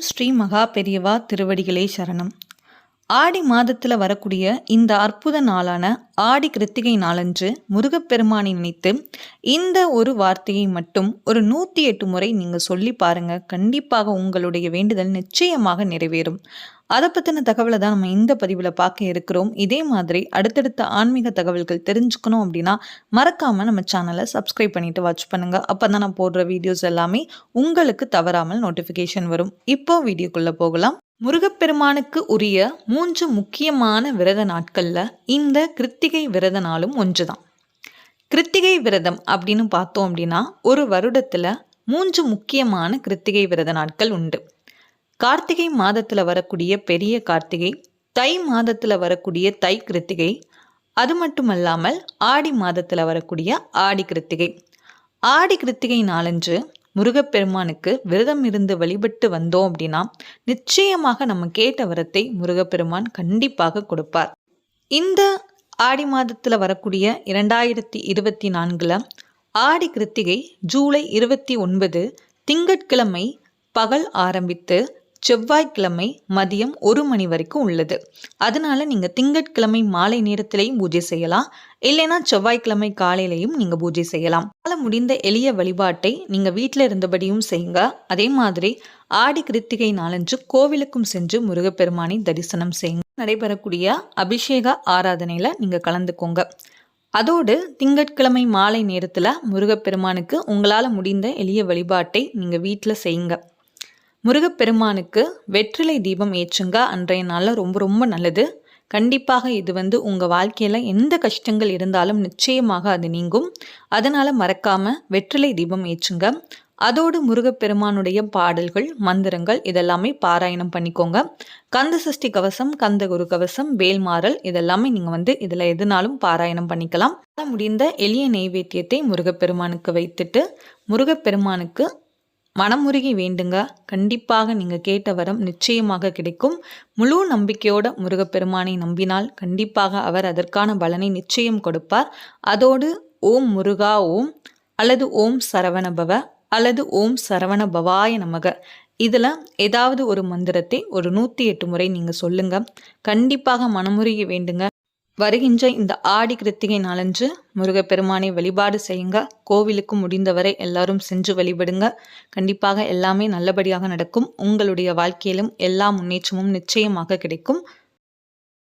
ஸ்ரீ மகா பெரியவா திருவடிகளே சரணம். ஆடி மாதத்தில் வரக்கூடிய இந்த அற்புத நாளான ஆடி கிருத்திகை நாளன்று முருகப்பெருமானை நினைத்து இந்த ஒரு வார்த்தையை மட்டும் ஒரு 108 முறை நீங்கள் சொல்லி பாருங்க. கண்டிப்பாக உங்களுடைய வேண்டுதல் நிச்சயமாக நிறைவேறும். அதை பற்றின தகவலை தான் நம்ம இந்த பதிவில் பார்க்க இருக்கிறோம். இதே மாதிரி அடுத்தடுத்த ஆன்மீக தகவல்கள் தெரிஞ்சுக்கணும் அப்படின்னா மறக்காமல் நம்ம சேனலை சப்ஸ்கிரைப் பண்ணிட்டு வாட்ச் பண்ணுங்க. அப்போ தான் நான் போடுற வீடியோஸ் எல்லாமே உங்களுக்கு தவறாமல் நோட்டிஃபிகேஷன் வரும். இப்போ வீடியோக்குள்ளே போகலாம். முருகப்பெருமானுக்கு உரிய 3 முக்கியமான விரத நாட்கள்ல இந்த கிருத்திகை விரத நாளும் ஒன்றுதான். கிருத்திகை விரதம் அப்படின்னு பார்த்தோம் அப்படின்னா ஒரு வருடத்துல 3 முக்கியமான கிருத்திகை விரத நாட்கள் உண்டு. கார்த்திகை மாதத்துல வரக்கூடிய பெரிய கார்த்திகை, தை மாதத்துல வரக்கூடிய தை கிருத்திகை, அது மட்டுமல்லாமல் ஆடி மாதத்துல வரக்கூடிய ஆடி கிருத்திகை. ஆடி கிருத்திகை நாளன்று முருகப்பெருமானுக்கு விரதம் இருந்து வழிபட்டு வந்தோம் அப்படின்னா நிச்சயமாக நம்ம கேட்ட வரத்தை முருகப்பெருமான் கண்டிப்பாக கொடுப்பார். இந்த ஆடி மாதத்தில் வரக்கூடிய 2024 ஆடி கிருத்திகை ஜூலை 29 திங்கட்கிழமை பகல் ஆரம்பித்து செவ்வாய்க்கிழமை மதியம் 1 மணி வரைக்கும் உள்ளது. அதனால நீங்கள் திங்கட்கிழமை மாலை நேரத்திலையும் பூஜை செய்யலாம், இல்லைன்னா செவ்வாய்க்கிழமை காலையிலையும் நீங்கள் பூஜை செய்யலாம். முடிந்த எளிய வழிபாட்டை நீங்கள் வீட்டில் இருந்தபடியும் செய்யுங்க. அதே மாதிரி ஆடி கிருத்திகை நாளன்று கோவிலுக்கும் சென்று முருகப்பெருமானை தரிசனம் செய்யுங்க. நடைபெறக்கூடிய அபிஷேக ஆராதனையில் நீங்கள் கலந்துக்கோங்க. அதோடு திங்கட்கிழமை மாலை நேரத்தில் முருகப்பெருமானுக்கு உங்களால் முடிந்த எளிய வழிபாட்டை நீங்கள் வீட்டில் செய்யுங்க. முருகப்பெருமானுக்கு வெற்றிலை தீபம் ஏற்றுங்க. அன்றைய நாளில் ரொம்ப ரொம்ப நல்லது. கண்டிப்பாக இது உங்கள் வாழ்க்கையில் எந்த கஷ்டங்கள் இருந்தாலும் நிச்சயமாக அது நீங்கும். அதனால் மறக்காமல் வெற்றிலை தீபம் ஏற்றுங்க. அதோடு முருகப்பெருமானுடைய பாடல்கள், மந்திரங்கள் இதெல்லாமே பாராயணம் பண்ணிக்கோங்க. கந்த சஷ்டி கவசம், கந்த குரு கவசம், வேல்மாறல் இதெல்லாமே நீங்கள் இதில் எதுனாலும் பாராயணம் பண்ணிக்கலாம். முடிந்த எளிய நெய்வேத்தியத்தை முருகப்பெருமானுக்கு வைத்துட்டு முருகப்பெருமானுக்கு மனமுருகி வேண்டுங்க. கண்டிப்பாக நீங்கள் கேட்ட வரம் நிச்சயமாக கிடைக்கும். முழு நம்பிக்கையோட முருகப்பெருமானை நம்பினால் கண்டிப்பாக அவர் அதற்கான பலனை நிச்சயம் கொடுப்பார். அதோடு ஓம் முருகா ஓம், அல்லது ஓம் சரவணபவ, அல்லது ஓம் சரவண பவாய நமக, இதில் ஏதாவது ஒரு மந்திரத்தை ஒரு 108 முறை நீங்கள் சொல்லுங்க. கண்டிப்பாக மனமுருகி வேண்டுங்க. வருகின்ற இந்த ஆடி கிருத்திகை நாளன்று முருகப்பெருமானை வழிபாடு செய்யுங்க. கோவிலுக்கு முடிந்தவரை எல்லாரும் சென்று வழிபடுங்க. கண்டிப்பாக எல்லாமே நல்லபடியாக நடக்கும். உங்களுடைய வாழ்க்கையிலும் எல்லா முன்னேற்றமும் நிச்சயமாக கிடைக்கும்.